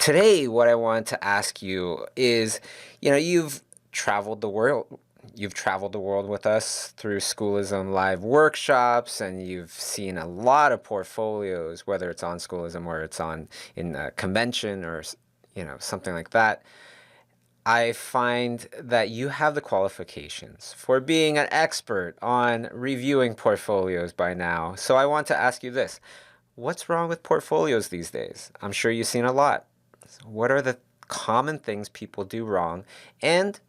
Today, what I want to ask you is, you've traveled the world. You've traveled the world with us through Schoolism live workshops, and you've seen a lot of portfolios, whether it's on Schoolism or it's on in a convention or something like that. I find that you have the qualifications for being an expert on reviewing portfolios by now. So I want to ask you this. What's wrong with portfolios these days? I'm sure you've seen a lot. So what are the common things people do wrong? And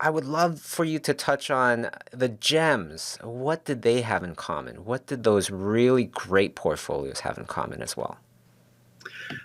I would love for you to touch on the gems. What did they have in common? What did those really great portfolios have in common as well?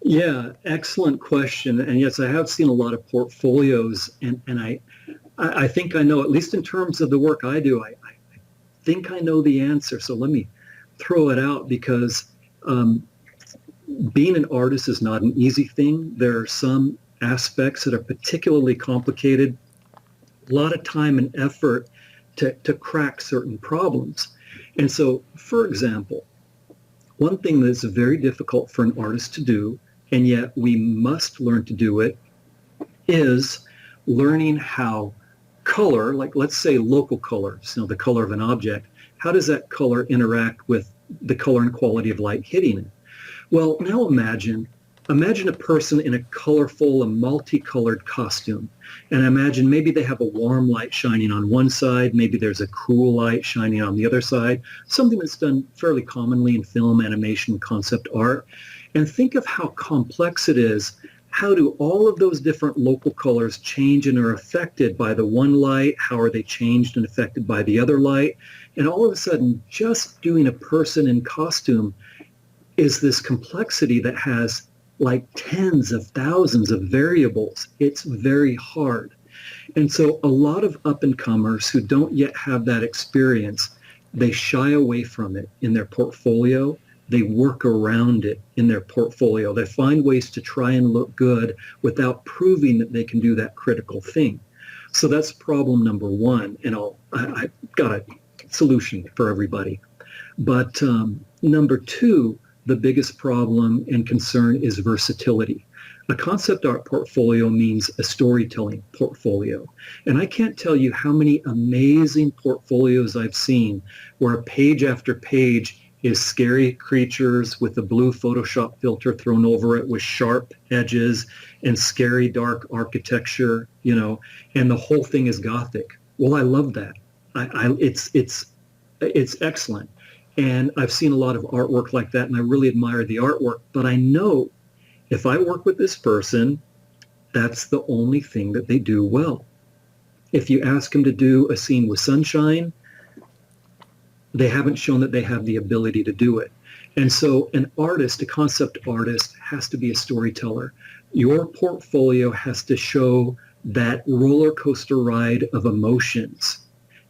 Yeah, excellent question. And yes, I have seen a lot of portfolios, and I think I know, at least in terms of the work I do, I think I know the answer. So let me throw it out because being an artist is not an easy thing. There are some aspects that are particularly complicated, a lot of time and effort to crack certain problems. And so, for example, one thing that's very difficult for an artist to do, and yet we must learn to do it, is learning how color, like let's say local colors, the color of an object, how does that color interact with the color and quality of light hitting it? Well, now imagine a person in a colorful and multicolored costume. And imagine maybe they have a warm light shining on one side, maybe there's a cool light shining on the other side, something that's done fairly commonly in film, animation, concept art. And think of how complex it is. How do all of those different local colors change and are affected by the one light? How are they changed and affected by the other light? And all of a sudden, just doing a person in costume is this complexity that has like tens of thousands of variables. It's very hard. And so a lot of up-and-comers who don't yet have that experience, they shy away from it in their portfolio. They work around it in their portfolio. They find ways to try and look good without proving that they can do that critical thing. So that's problem number one. And I've got a solution for everybody. But number two, the biggest problem and concern is versatility. A concept art portfolio means a storytelling portfolio. And I can't tell you how many amazing portfolios I've seen where page after page is scary creatures with a blue Photoshop filter thrown over it with sharp edges and scary dark architecture, and the whole thing is Gothic. Well, I love that. It's excellent. And I've seen a lot of artwork like that, and I really admire the artwork. But I know if I work with this person, that's the only thing that they do well. If you ask them to do a scene with sunshine, they haven't shown that they have the ability to do it. And so an artist, a concept artist, has to be a storyteller. Your portfolio has to show that roller coaster ride of emotions.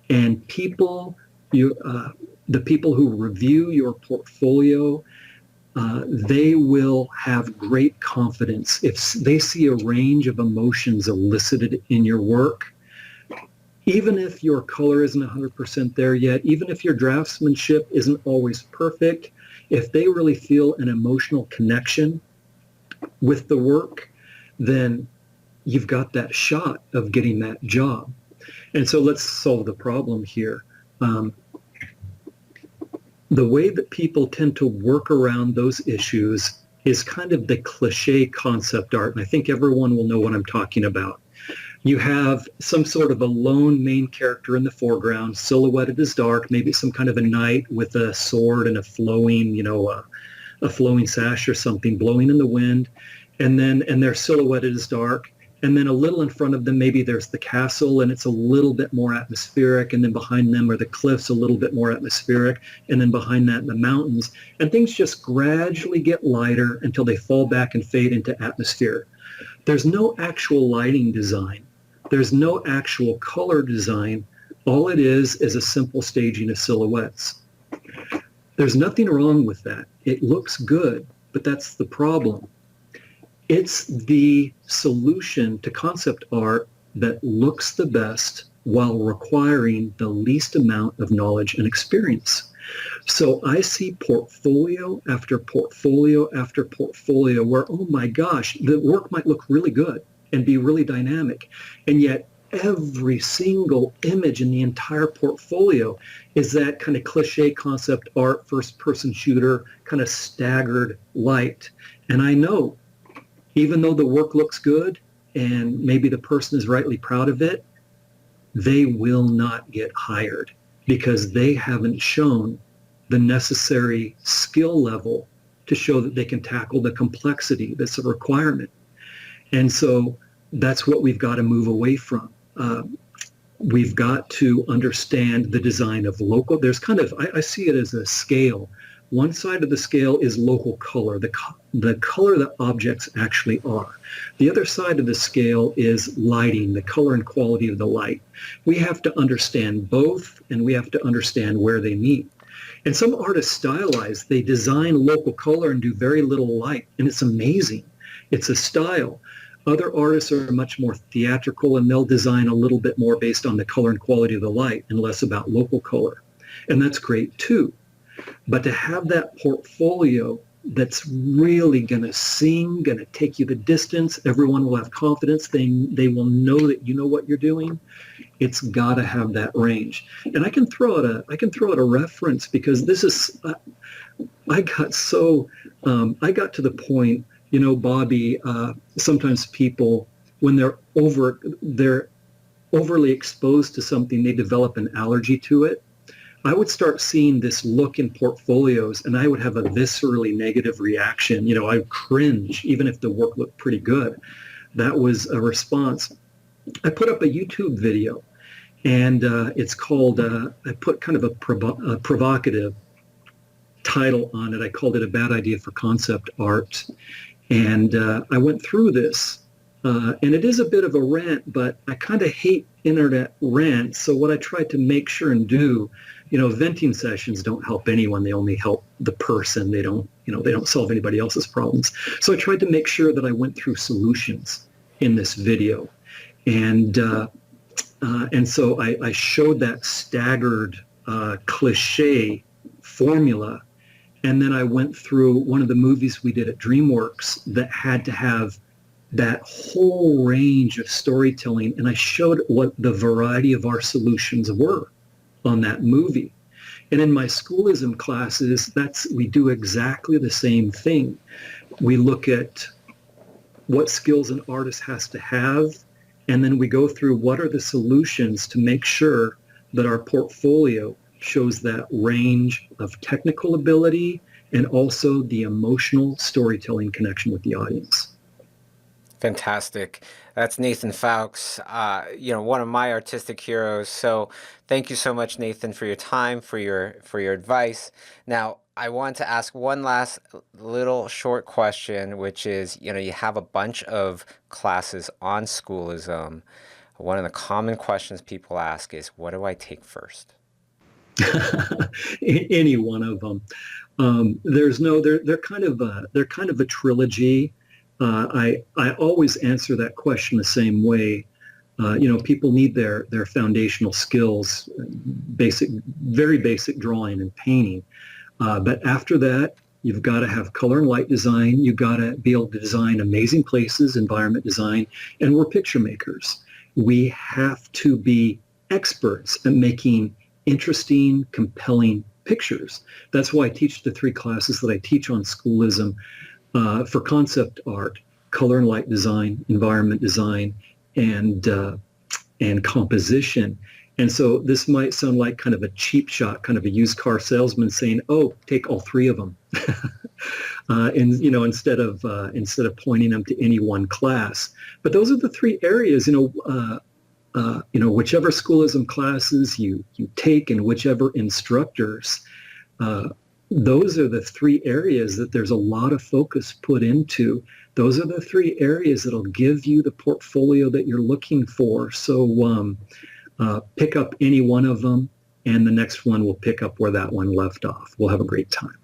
And the people who review your portfolio, they will have great confidence. If they see a range of emotions elicited in your work, even if your color isn't 100% there yet, even if your draftsmanship isn't always perfect, if they really feel an emotional connection with the work, then you've got that shot of getting that job. And so let's solve the problem here. The way that people tend to work around those issues is kind of the cliche concept art, and I think everyone will know what I'm talking about. You have some sort of a lone main character in the foreground, silhouetted as dark, maybe some kind of a knight with a sword and a flowing, a flowing sash or something blowing in the wind, and they're silhouetted as dark. And then a little in front of them, maybe there's the castle and it's a little bit more atmospheric. And then behind them are the cliffs, a little bit more atmospheric. And then behind that, the mountains. And things just gradually get lighter until they fall back and fade into atmosphere. There's no actual lighting design. There's no actual color design. All it is a simple staging of silhouettes. There's nothing wrong with that. It looks good, but that's the problem. It's the solution to concept art that looks the best, while requiring the least amount of knowledge and experience. So I see portfolio after portfolio after portfolio where, oh my gosh, the work might look really good and be really dynamic. And yet every single image in the entire portfolio is that kind of cliche concept art, first person shooter, kind of staggered light. And I know, even though the work looks good and maybe the person is rightly proud of it, they will not get hired because they haven't shown the necessary skill level to show that they can tackle the complexity that's a requirement. And so that's what we've got to move away from. We've got to understand the design of local. There's kind of, I see it as a scale. One side of the scale is local color, the color that objects actually are. The other side of the scale is lighting, the color and quality of the light. We have to understand both, and we have to understand where they meet. And some artists stylize, they design local color and do very little light, and it's amazing. It's a style. Other artists are much more theatrical, and they'll design a little bit more based on the color and quality of the light and less about local color. And that's great too. But to have that portfolio that's really going to sing, going to take you the distance, everyone will have confidence, they will know that you know what you're doing. It's got to have that range. And I can throw out a reference because this is I got so I got to the point, you know, Bobby, sometimes people when they're overly exposed to something, they develop an allergy to it. I would start seeing this look in portfolios and I would have a viscerally negative reaction. You know, I would cringe even if the work looked pretty good. That was a response. I put up a YouTube video and it's called, I put kind of a provocative title on it. I called it A Bad Idea for Concept Art. And I went through this. And it is a bit of a rant, but I kind of hate internet rants. So what I tried to make sure and do, you know, venting sessions don't help anyone. They only help the person. They don't, you know, they don't solve anybody else's problems. So I tried to make sure that I went through solutions in this video. And so I showed that staggered cliche formula. And then I went through one of the movies we did at DreamWorks that had to have that whole range of storytelling. And I showed what the variety of our solutions were on that movie. And in my schoolism classes, we do exactly the same thing. We look at what skills an artist has to have, and then we go through what are the solutions to make sure that our portfolio shows that range of technical ability and also the emotional storytelling connection with the audience. Fantastic. That's Nathan Fowkes, one of my artistic heroes. So thank you so much, Nathan, for your time, for your advice. Now, I want to ask one last little short question, which is, you have a bunch of classes on schoolism. One of the common questions people ask is, what do I take first? Any one of them. They're kind of a trilogy. I always answer that question the same way. People need their foundational skills, very basic drawing and painting. But after that, you've got to have color and light design. You've got to be able to design amazing places, environment design, and we're picture makers. We have to be experts at making interesting, compelling pictures. That's why I teach the 3 classes that I teach on schoolism. For concept art, color and light design, environment design, and composition. And so this might sound like kind of a cheap shot, kind of a used car salesman saying, "Oh, take all 3 of them," and instead of pointing them to any one class. But those are the 3 areas. Whichever schoolism classes you take and whichever instructors. Those are the 3 areas that there's a lot of focus put into. Those are the 3 areas that'll give you the portfolio that you're looking for. So pick up any one of them, and the next one will pick up where that one left off. We'll have a great time.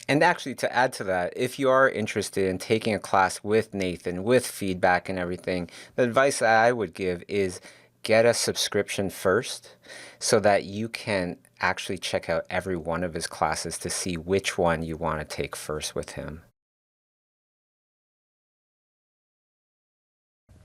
And actually, to add to that, if you are interested in taking a class with Nathan, with feedback and everything, the advice that I would give is get a subscription first so that you can actually check out every one of his classes to see which one you want to take first with him.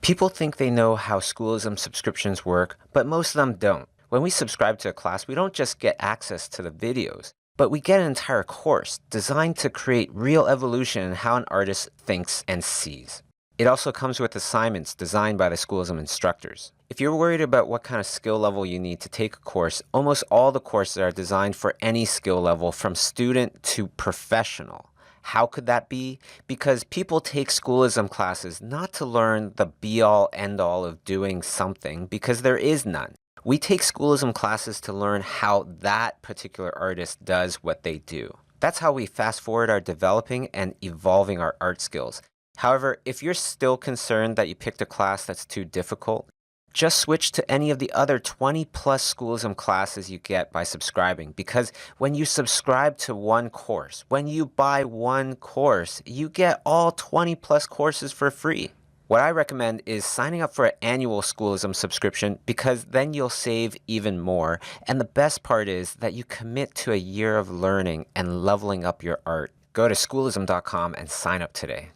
People think they know how schoolism subscriptions work, but most of them don't. When we subscribe to a class, we don't just get access to the videos, but we get an entire course designed to create real evolution in how an artist thinks and sees. It also comes with assignments designed by the schoolism instructors. If you're worried about what kind of skill level you need to take a course, almost all the courses are designed for any skill level from student to professional. How could that be? Because people take schoolism classes not to learn the be-all, end-all of doing something, because there is none. We take schoolism classes to learn how that particular artist does what they do. That's how we fast forward our developing and evolving our art skills. However, if you're still concerned that you picked a class that's too difficult, just switch to any of the other 20 plus schoolism classes you get by subscribing, because when you subscribe to one course, when you buy one course, you get all 20 plus courses for free. What I recommend is signing up for an annual schoolism subscription, because then you'll save even more. And the best part is that you commit to a year of learning and leveling up your art. Go to schoolism.com and sign up today.